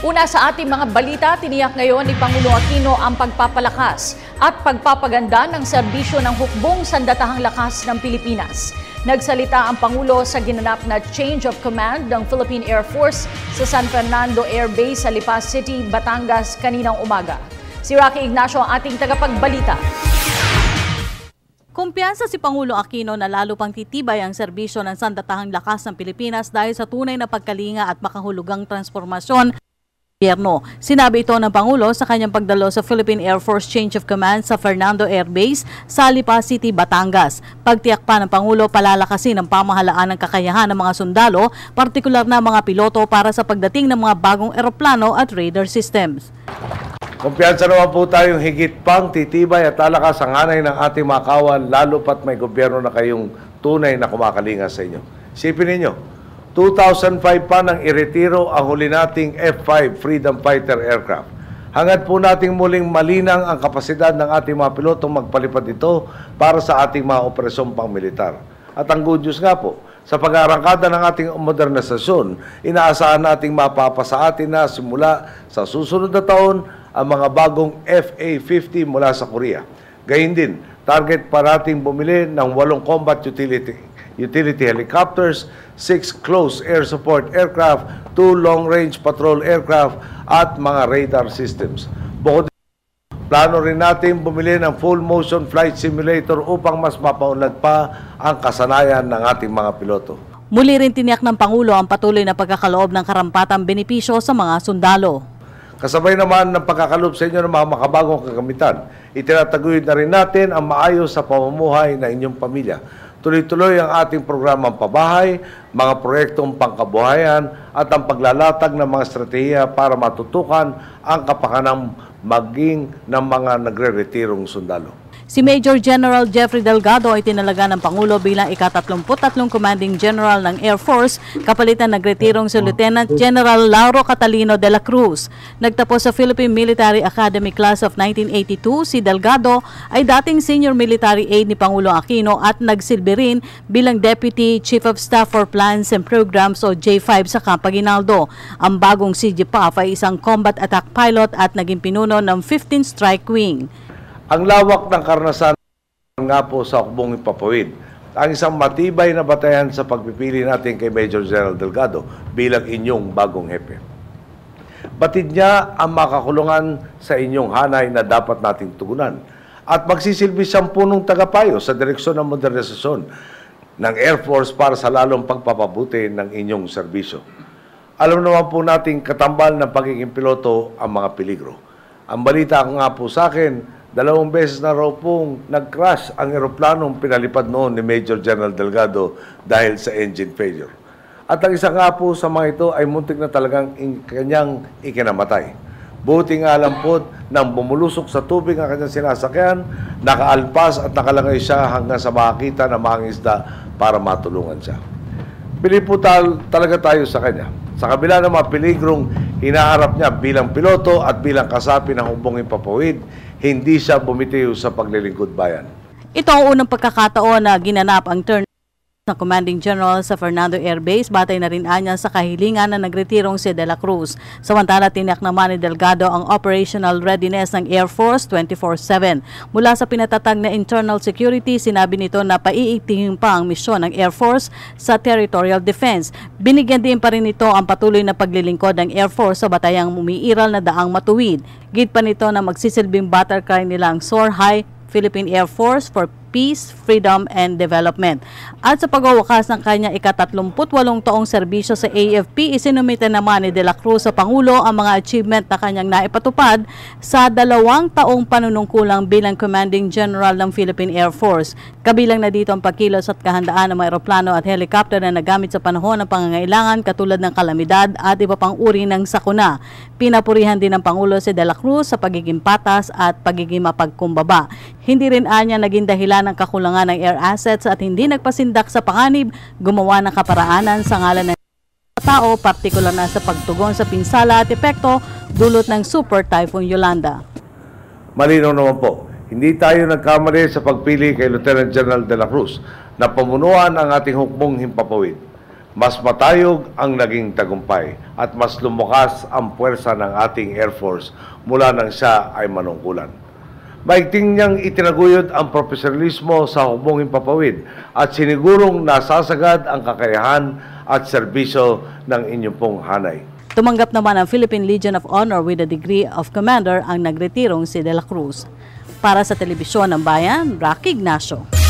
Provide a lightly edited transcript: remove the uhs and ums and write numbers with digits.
Una sa ating mga balita, tiniyak ngayon ni Pangulo Aquino ang pagpapalakas at pagpapaganda ng serbisyo ng hukbong sandatahang lakas ng Pilipinas. Nagsalita ang Pangulo sa ginanap na change of command ng Philippine Air Force sa San Fernando Air Base sa Lipas City, Batangas kaninang umaga. Si Rocky Ignacio ang ating tagapagbalita. Kumpiyansa si Pangulo Aquino na lalo pang titibay ang serbisyo ng sandatahang lakas ng Pilipinas dahil sa tunay na pagkalinga at makahulugang transformasyon. Sinabi ito ng Pangulo sa kanyang pagdalo sa Philippine Air Force Change of Command sa Fernando Air Base sa Lipas City, Batangas. Pagtiyak pa ng Pangulo, palalakasin ang pamahalaan ng kakayahan ng mga sundalo, partikular na mga piloto para sa pagdating ng mga bagong eroplano at radar systems. Kumpiyansa naman po tayong higit pang titibay at talakas ang hanay ng ating mga kawan, lalo pat may gobyerno na kayong tunay na kumakalinga sa inyo. Isipin ninyo, 2005 pa nang iretiro ang huli nating F-5 Freedom Fighter aircraft. Hangad po nating muling malinang ang kapasidad ng ating mga pilotong magpalipad ito para sa ating mga operasyong pang-militar. At ang good news nga po, sa pag-aarangkada ng ating modernisasyon, inaasahan nating mapapasa atin na simula sa susunod na taon ang mga bagong FA-50 mula sa Korea. Gayun din, target pa nating bumili ng 8 combat utility helicopters, 6 close air support aircraft, 2 long-range patrol aircraft at mga radar systems. Bukod plano rin natin bumili ng full motion flight simulator upang mas mapaunlad pa ang kasanayan ng ating mga piloto. Muli rin tiniyak ng Pangulo ang patuloy na pagkakaloob ng karampatang benepisyo sa mga sundalo. Kasabay naman ng pagkakalob sa inyo ng mga makabagong kagamitan, itinataguyod na rin natin ang maayos sa pamumuhay ng inyong pamilya. Tuloy-tuloy ang ating programang pabahay, mga proyektong pangkabuhayan at ang paglalatag ng mga estratehiya para matutukan ang kapakanang maging ng mga nagre-retirong sundalo. Si Major General Jeffrey Delgado ay tinalaga ng Pangulo bilang ika-33 Commanding General ng Air Force, kapalitan nagretirong si Lieutenant General Lauro Catalino de la Cruz. Nagtapos sa Philippine Military Academy Class of 1982, si Delgado ay dating Senior Military Aide ni Pangulo Aquino at nagsilbi rin bilang Deputy Chief of Staff for Plans and Programs o J5 sa Camp Aguinaldo. Ang bagong CGPAF ay isang combat attack pilot at naging pinuno ng 15th Strike Wing. Ang lawak ng karanasan nga po sa hukbong Himpapawid, ang isang matibay na batayan sa pagpipili natin kay Major General Delgado bilang inyong bagong hepe. Batid niya ang makakulungan sa inyong hanay na dapat nating tugunan at magsisilbi siyang punong tagapayo sa direksyon ng modernisasyon ng Air Force para sa lalong pagpapabuti ng inyong serbisyo. Alam naman po nating katambal ng pagiging piloto ang mga peligro. Ang balita nga po sa akin, 2 beses na raw pong nag-crash ang eroplanong pinalipad noon ni Major General Delgado dahil sa engine failure. At ang isa nga po sa mga ito ay muntik na talagang kanyang ikinamatay. Buti nga lang po nang bumulusok sa tubig ang kanyang sinasakyan, nakaalpas at nakalangay siya hanggang sa makakita na mga isda para matulungan siya. Bili po talaga tayo sa kanya. Sa kabila ng mga peligrong hinaharap niya bilang piloto at bilang kasapi ng hukbong Himpapawid, hindi siya bumitiw sa paglilingkod bayan. Ito ang unang pagkakataon na ginanap ang turn ng Commanding General sa Fernando Air Base, batay na rin anya sa kahilingan na nagretirong si De La Cruz. Samantala, tiniyak naman ni Delgado ang operational readiness ng Air Force 24/7. Mula sa pinatatag na internal security, sinabi nito na paiigtingin pa ang misyon ng Air Force sa territorial defense. Binigyan din pa rin ito ang patuloy na paglilingkod ng Air Force sa batayang umiiral na daang matuwid. Gid pa nito na magsisilbing battle cry nila ang Soar High Philippine Air Force for Peace, Freedom, and Development. At sa pagwawakas ng kanya ika-38 taong serbisyo sa AFP, isinumite naman ni De La Cruz sa Pangulo ang mga achievement na kanyang naipatupad sa 2 taong panunungkulang bilang Commanding General ng Philippine Air Force. Kabilang na dito ang pagkilos at kahandaan ng mga eroplano at helicopter na nagamit sa panahon ng pangangailangan katulad ng kalamidad at iba pang uri ng sakuna. Pinapurihan din ng Pangulo si De La Cruz sa pagiging patas at pagiging mapagkumbaba. Hindi rin anya naging dahilan ng kakulangan ng air assets at hindi nagpasindak sa panganib, gumawa ng kaparaanan sa ngalan ng tao, partikular na sa pagtugon sa pinsala at epekto dulot ng Super Typhoon Yolanda. Malinaw naman po, hindi tayo nagkamali sa pagpili kay Lieutenant General De La Cruz na pamunuan ang ating hukbong Himpapawid. Mas matayog ang naging tagumpay at mas lumakas ang puwersa ng ating Air Force mula nang siya ay manungkulan. Maigting niyang itinaguyod ang profesionalismo sa hukbong himpapawid at sinigurong nasasagad ang kakayahan at serbisyo ng inyong pong hanay. Tumanggap naman ang Philippine Legion of Honor with the degree of Commander ang nagretirong si De La Cruz. Para sa Telebisyon ng Bayan, Rocky Ignacio.